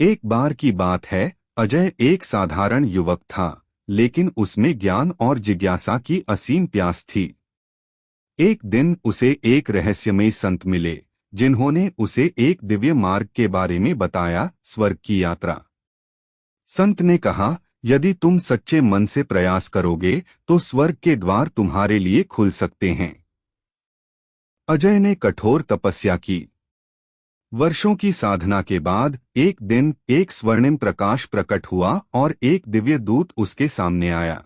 एक बार की बात है, अजय एक साधारण युवक था, लेकिन उसमें ज्ञान और जिज्ञासा की असीम प्यास थी। एक दिन उसे एक रहस्यमय संत मिले, जिन्होंने उसे एक दिव्य मार्ग के बारे में बताया, स्वर्ग की यात्रा। संत ने कहा, यदि तुम सच्चे मन से प्रयास करोगे तो स्वर्ग के द्वार तुम्हारे लिए खुल सकते हैं। अजय ने कठोर तपस्या की। वर्षों की साधना के बाद एक दिन एक स्वर्णिम प्रकाश प्रकट हुआ और एक दिव्य दूत उसके सामने आया।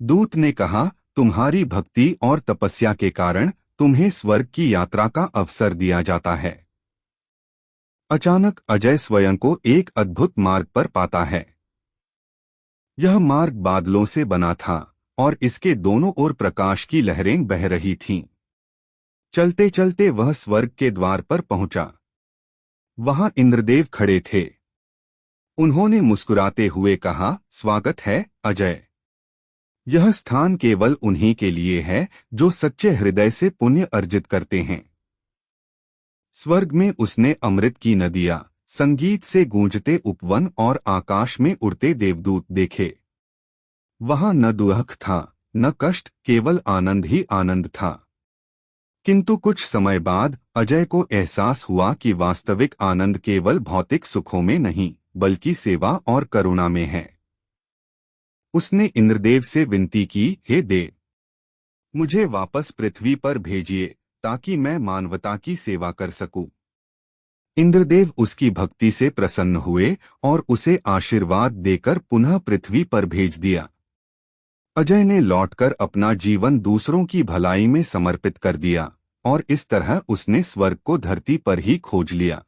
दूत ने कहा, तुम्हारी भक्ति और तपस्या के कारण तुम्हें स्वर्ग की यात्रा का अवसर दिया जाता है। अचानक अजय स्वयं को एक अद्भुत मार्ग पर पाता है। यह मार्ग बादलों से बना था और इसके दोनों ओर प्रकाश की लहरें बह रही थीं। चलते चलते वह स्वर्ग के द्वार पर पहुंचा। वहां इंद्रदेव खड़े थे। उन्होंने मुस्कुराते हुए कहा, स्वागत है अजय। यह स्थान केवल उन्हीं के लिए है जो सच्चे हृदय से पुण्य अर्जित करते हैं। स्वर्ग में उसने अमृत की नदियां, संगीत से गूंजते उपवन और आकाश में उड़ते देवदूत देखे। वहां न दुख था, न कष्ट, केवल आनंद ही आनंद था। किंतु कुछ समय बाद अजय को एहसास हुआ कि वास्तविक आनंद केवल भौतिक सुखों में नहीं, बल्कि सेवा और करुणा में है। उसने इंद्रदेव से विनती की, हे देव, मुझे वापस पृथ्वी पर भेजिए ताकि मैं मानवता की सेवा कर सकूं। इंद्रदेव उसकी भक्ति से प्रसन्न हुए और उसे आशीर्वाद देकर पुनः पृथ्वी पर भेज दिया। अजय ने लौटकर अपना जीवन दूसरों की भलाई में समर्पित कर दिया और इस तरह उसने स्वर्ग को धरती पर ही खोज लिया।